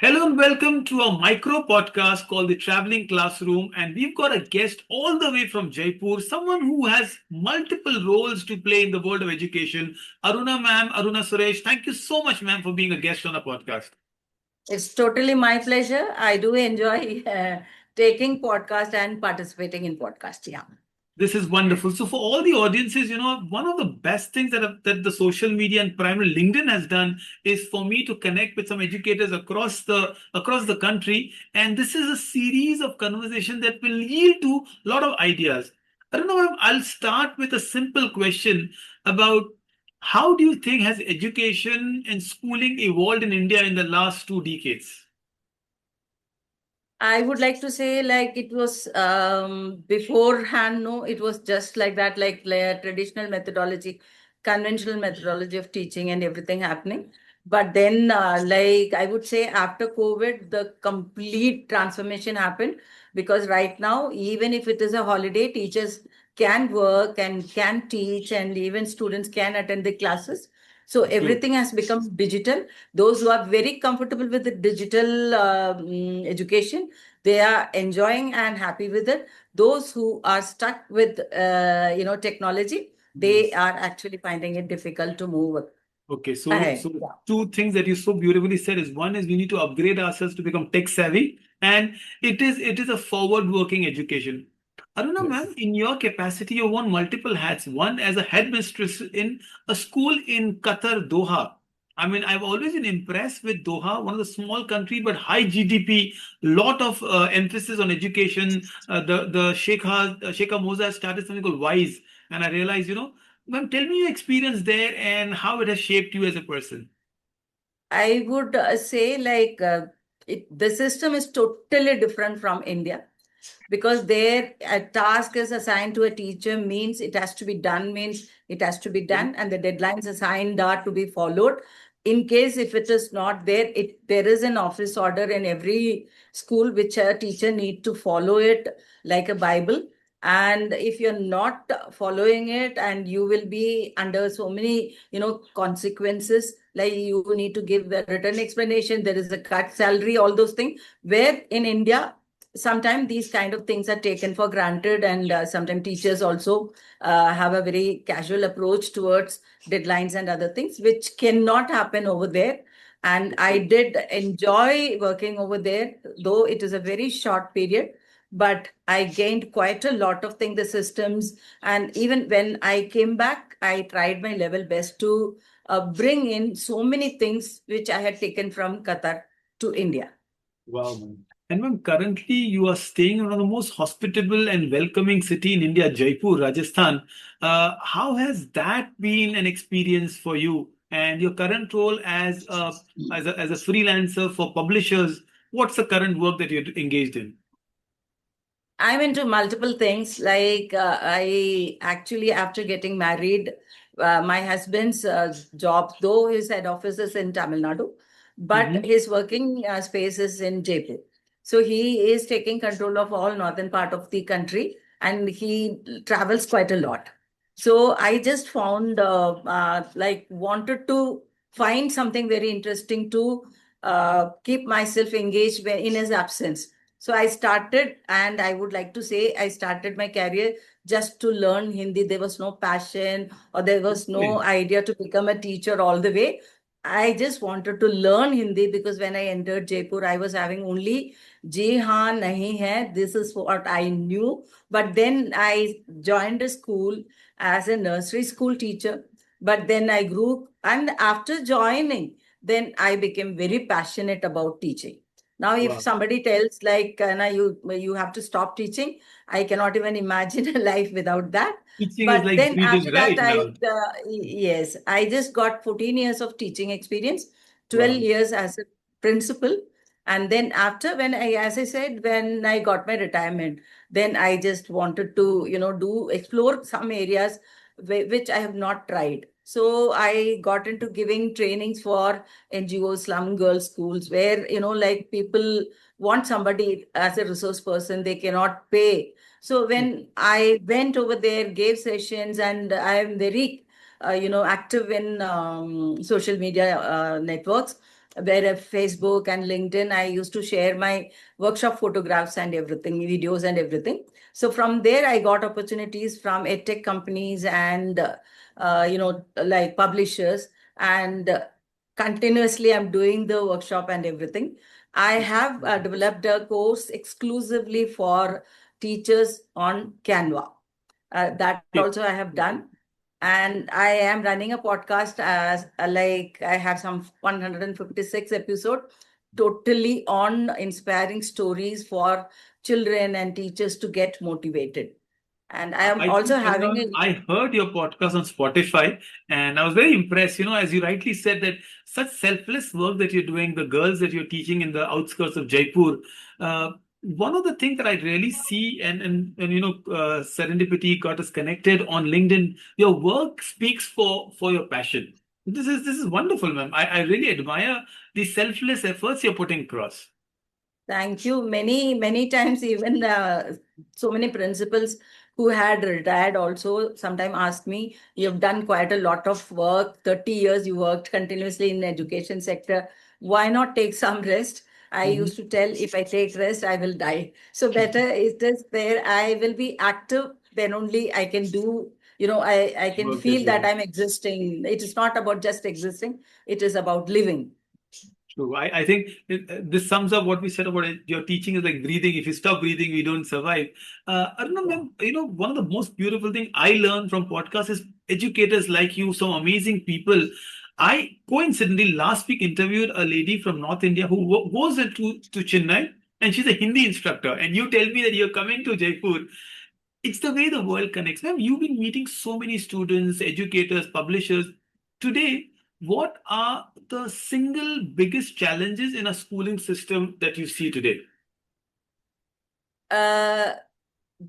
Hello and welcome to a micro podcast called The Traveling Classroom. And we've got a guest all the way from Jaipur, someone who has multiple roles to play in the world of education. Aruna Suresh, thank you so much, ma'am, for being a guest on the podcast. It's totally my pleasure. I do enjoy taking podcast and participating in podcast. Yeah. This is wonderful. So, for all the audiences, one of the best things that the social media and primarily LinkedIn has done is for me to connect with some educators across the country, and this is a series of conversation that will yield to a lot of ideas. I don't know. I'll start with a simple question about how do you think has education and schooling evolved in India in the last 2 decades? I would like to say like it was beforehand, no, it was just like that, like traditional methodology, conventional methodology of teaching and everything happening. But then, like I would say after COVID, the complete transformation happened because right now, even if it is a holiday, teachers can work and can teach, and even students can attend the classes. So True. everything has become digital. Those who are very comfortable with the digital education, they are enjoying and happy with it. Those who are stuck with technology, they Yes. are actually finding it difficult to move Okay, so ahead. so Yeah. two things that you so beautifully said is one is we need to upgrade ourselves to become tech savvy, and it is a forward working education. Aruna, Yes. ma'am, in your capacity, you won multiple hats. One as a headmistress in a school in Qatar, Doha. I mean, I've always been impressed with Doha, one of the small country but high GDP, lot of emphasis on education. The Sheikha Moza started something called Wise, and I realized, ma'am, tell me your experience there and how it has shaped you as a person. I would say the system is totally different from India because their a task is assigned to a teacher means it has to be done, means it has to be Okay. done, and the deadlines assigned are to be followed. In case if it is not there, there is an office order in every school which a teacher need to follow it like a Bible. And if you're not following it, and you will be under so many consequences, like you need to give a written explanation, there is a cut salary, all those things, where in India sometimes these kind of things are taken for granted, and sometimes teachers also have a very casual approach towards deadlines and other things which cannot happen over there. And I Okay. did enjoy working over there, though it is a very short period, but I gained quite a lot of things, the systems. And even when I came back, I tried my level best to bring in so many things which I had taken from Qatar to India. Wow, ma'am. And ma'am, currently you are staying in one of the most hospitable and welcoming city in India, Jaipur, Rajasthan. How has that been an experience for you? And your current role as a freelancer for publishers, what's the current work that you're engaged in? I'm into multiple things. Like I actually, after getting married, my husband's job, though his head office is in Tamil Nadu, but Hmm. his working space is in Jaipur. So he is taking control of all northern part of the country, and he travels quite a lot. So I just found like wanted to find something very interesting to keep myself engaged in his absence. So I started, and I would like to say I started my career just to learn Hindi. There was no passion or there was no Okay. idea to become a teacher all the way. I just wanted to learn Hindi because when I entered Jaipur, I was having only Ji haan nahi hai. This is what I knew. But then I joined a school as a nursery school teacher. But then I grew, and after joining, then I became very passionate about teaching. Now, if Wow. somebody tells like, "Na, you have to stop teaching," I cannot even imagine a life without that. Teaching is But like then breathing after that, right now. yes, I just got 14 years of teaching experience, 12 Wow. years as a principal. And then after, when I, as I said, when I got my retirement, then I just wanted to, do explore some areas which I have not tried. So I got into giving trainings for NGOs, slum girl schools, where, like people want somebody as a resource person, they cannot pay. So when I went over there, gave sessions, and I am very, active in social media networks. where Facebook and LinkedIn, I used to share my workshop photographs and everything, videos and everything. So from there, I got opportunities from edtech companies and like publishers, and continuously I'm doing the workshop and everything. I have developed a course exclusively for teachers on Canva. That also I have done. And I am running a podcast as like I have some 156 episode totally on inspiring stories for children and teachers to get motivated. And I am I also think, having a I heard your podcast on Spotify and I was very impressed. As you rightly said, that such selfless work that you're doing, the girls that you're teaching in the outskirts of Jaipur. One of the things that I really see, and serendipity got us connected on LinkedIn. Your work speaks for your passion. This is wonderful, ma'am. I really admire the selfless efforts you're putting across. Thank you. Many times, even so many principals who had retired also sometimes ask me, you've done quite a lot of work, 30 years you worked continuously in the education sector. Why not take some rest? I Mhm. used to tell, if I take rest, I will die. So better it is there. I will be active, then only I can do, I can Work that feel you're that doing. I'm existing. It is not about just existing, it is about living. True. I think this sums up what we said about it. Your teaching is like breathing. If you stop breathing, we don't survive. Aruna, Yeah. ma'am, one of the most beautiful thing I learned from podcasts is educators like you, some amazing people. I coincidentally last week interviewed a lady from North India who goes to Chennai, and she's a Hindi instructor. And you tell me that you're coming to Jaipur. It's the way the world connects. Ma'am, you've been meeting so many students, educators, publishers. Today, what are the single biggest challenges in a schooling system that you see today? Uh,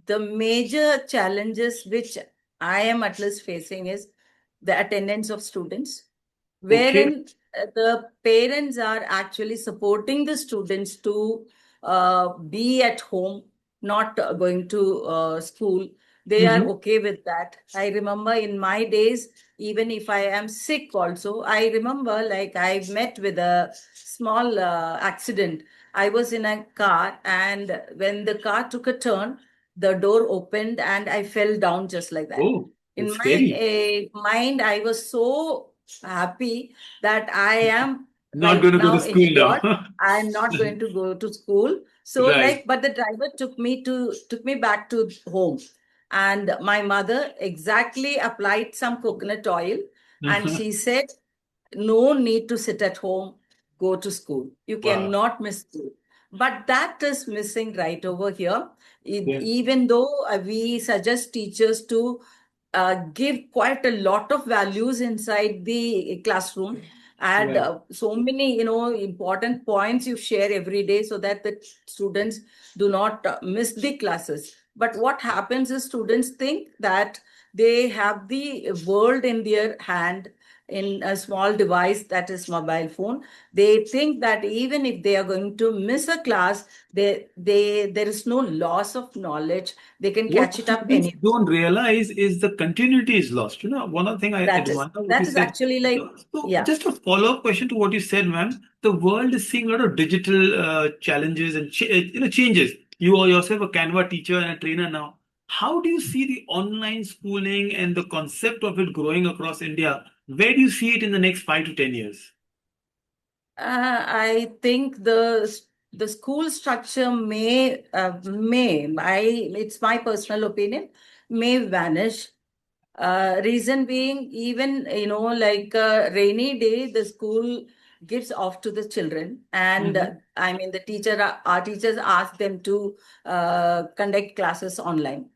the major challenges which I am at least facing is the attendance of students, Okay. wherein the parents are actually supporting the students to be at home, not going to school. They are Mm-hmm. okay with that. I remember in my days, even if I am sick, also, I remember like I met with a small accident. I was in a car, and when the car took a turn, the door opened and I fell down just like that. Oh, In that's my scary. mind, I was so happy that I am Not right going to go to now school injured. now. I'm not going to go to school. So Right. like, but the driver took me back to home. And my mother exactly applied some coconut oil, and she said, no need to sit at home, go to school. You Wow. cannot miss school. But that is missing right over here. Yeah. Even though we suggest teachers to give quite a lot of values inside the classroom, add Right. so many important points you share every day so that the students do not miss the classes. But what happens is students think that they have the world in their hand in a small device, that is mobile phone. They think that even if they are going to miss a class, there is no loss of knowledge. They can What catch it up students any. don't realize is the continuity is lost. One of the thing I That is admire what you that is said. actually like, So yeah. just a follow-up question to what you said, ma'am. The world is seeing a lot of digital challenges and changes. You are yourself a Canva teacher and a trainer now. How do you see the online schooling and the concept of it growing across India? Where do you see it in the next 5 to 10 years? I think the school structure may I it's my personal opinion, may vanish. Reason being, even like a rainy day, the school gives off to the children, and Mhm. I mean the our teachers ask them to conduct classes online.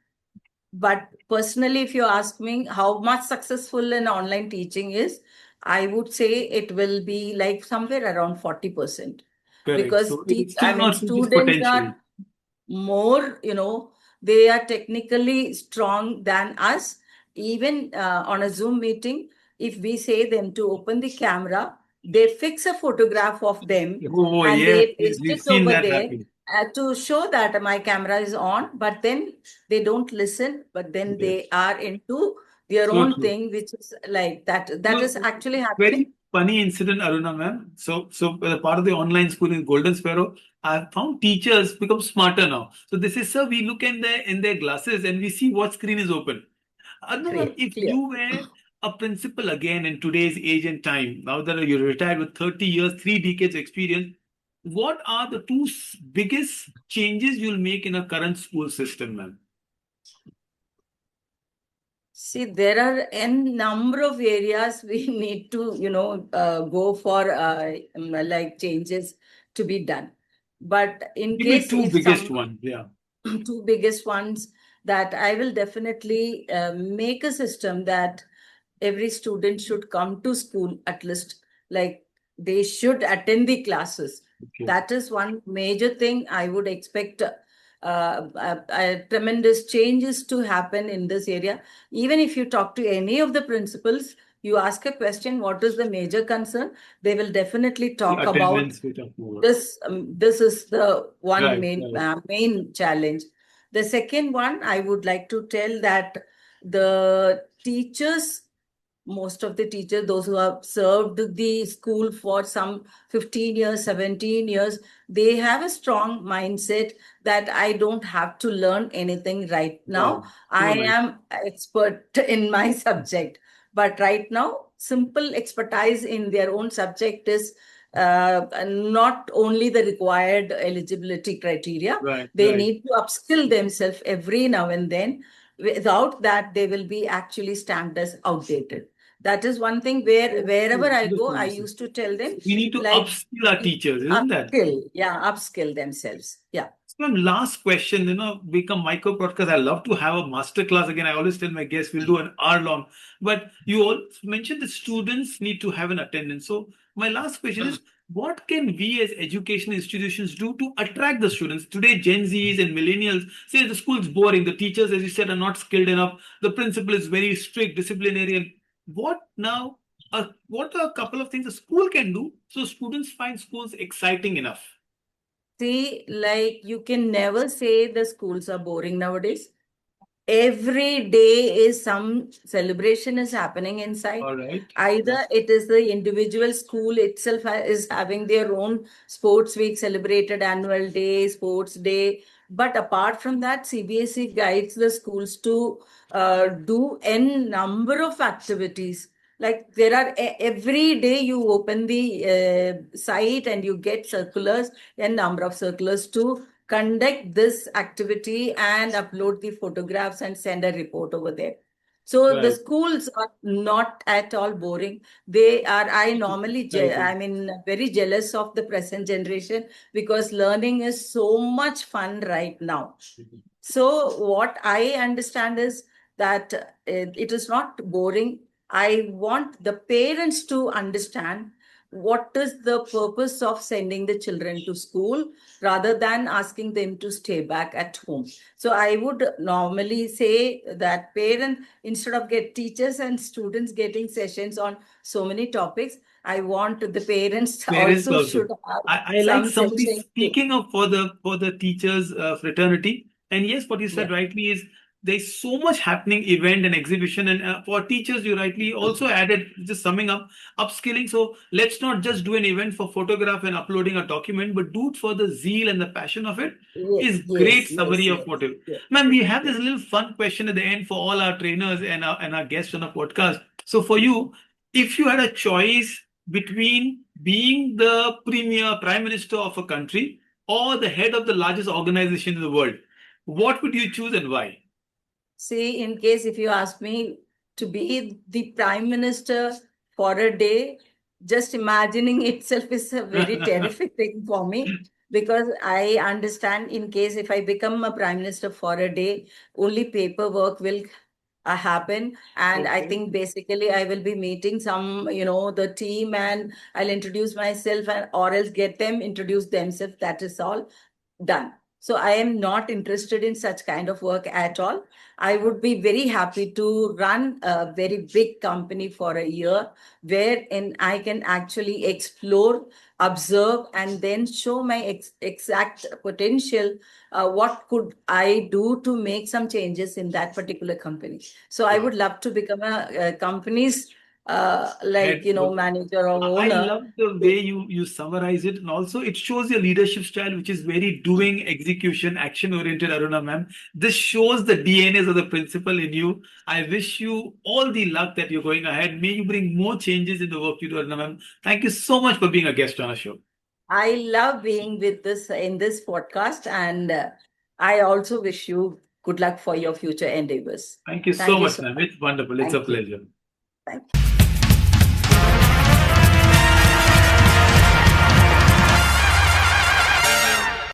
But personally, if you ask me how much successful an online teaching is, I would say it will be like somewhere around 40%. Correct. Because So it is I still mean, not reached its students potential. are more, they are technically strong than us. Even on a Zoom meeting, if we say them to open the camera, they fix a photograph of them Oh, and yes, they yes, paste we've it seen over that there happen. to show that my camera is on. But then they don't listen, but then Yes. they are into their So own true. thing, which is like that is So, actually happening. very funny incident, Aruna ma'am. So part of the online school in Golden Sparrow, I found teachers become smarter now. So this is, sir, we look in their glasses and we see what screen is open. Aruna ma'am, Clear, if clear. you were a principal again in today's age and time, now that you're retired with 30 years, 3 decades experience, what are the biggest changes you'll make in a current school system, ma'am? See, there are n number of areas we need to, go for like changes to be done. But in Give me case two if biggest some ones. Yeah. two biggest ones, that I will definitely make a system that every student should come to school at least, like they should attend the classes. Okay. That is one major thing I would expect. Tremendous changes to happen in this area. Even if you talk to any of the principals, you ask a question, what is the major concern? They will definitely The talk about attendance we talk about. this. This is the one Right, main right. main challenge. The second one, I would like to tell that the teachers, most of the teachers, those who have served the school for some 15 years, 17 years, they have a strong mindset that I don't have to learn anything right now. Wow. So I nice. am expert in my subject. But right now, simple expertise in their own subject is not only the required eligibility criteria. Right, They right. need to upskill themselves every now and then. Without that, they will be actually stamped as outdated. That is one thing where So wherever true. I go, I Understood. used to tell them, We need to like, upskill our teachers, isn't that? upskill themselves. Yeah. So, ma'am, last question, become micro podcast. I love to have a master class again. I always tell my guests we'll do an hour long. But you all mentioned the students need to have an attendance. So my last question is, what can we as education institutions do to attract the students? Today, Gen Zs and millennials say the school's boring. The teachers, as you said, are not skilled enough. The principal is very strict, disciplinarian. What now? What are a couple of things a school can do so students find schools exciting enough? See, like you can never say the schools are boring nowadays. Every day is some celebration is happening inside. All right. Either it is the individual school itself is having their own sports week, celebrated annual day, sports day. But apart from that, CBSE guides the schools to do n number of activities. Like there are every day you open the site and you get circulars, n number of circulars to conduct this activity and upload the photographs and send a report over there. So the Right. schools are not at all boring. They are, I normally, I Exciting. mean, very jealous of the present generation because learning is so much fun right now. So what I understand is that it is not boring. I want the parents to understand what is the purpose of sending the children to school rather than asking them to stay back at home. So I would normally say that parents, instead of get teachers and students getting sessions on so many topics, I want the parents Parents also also. should have I like some somebody sessions too. speaking of for the teachers fraternity. And yes, what you Yeah. said rightly is there's so much happening event and exhibition. And for teachers, you rightly also added, just summing up, upskilling. So let's not just do an event for photograph and uploading a document, but do it for the zeal and the passion of it. Is great Yes, summary yes, of yes, what it. yes, Ma'am, we have yes. this little fun question at the end for all our trainers and our guests on our podcast. So for you, if you had a choice between being the premier prime minister of a country or the head of the largest organization in the world, what would you choose and why? See, in case if you ask me to be the prime minister for a day, just imagining itself is a very terrific thing for me because I understand in case if I become a prime minister for a day, only paperwork will happen. And I Okay. think basically I will be meeting some, the team and I'll introduce myself and or else get them introduce themselves. That is all done. So I am not interested in such kind of work at all. I would be very happy to run a very big company for a year wherein I can actually explore, observe, and then show my exact potential. What could I do to make some changes in that particular company? So I would love to become a company's Head coach. manager or I owner. love the way you summarize it, and also it shows your leadership style, which is very doing, execution, action oriented, Aruna ma'am. This shows the DNAs of the principle in you. I wish you all the luck that you're going ahead. May you bring more changes in the work you do, Aruna ma'am. Thank you so much for being a guest on our show. I love being with this in this podcast, and I also wish you good luck for your future endeavors. Thank you so Thank you much, so ma'am. much. It's wonderful. It's a Thank you. pleasure. Thank you.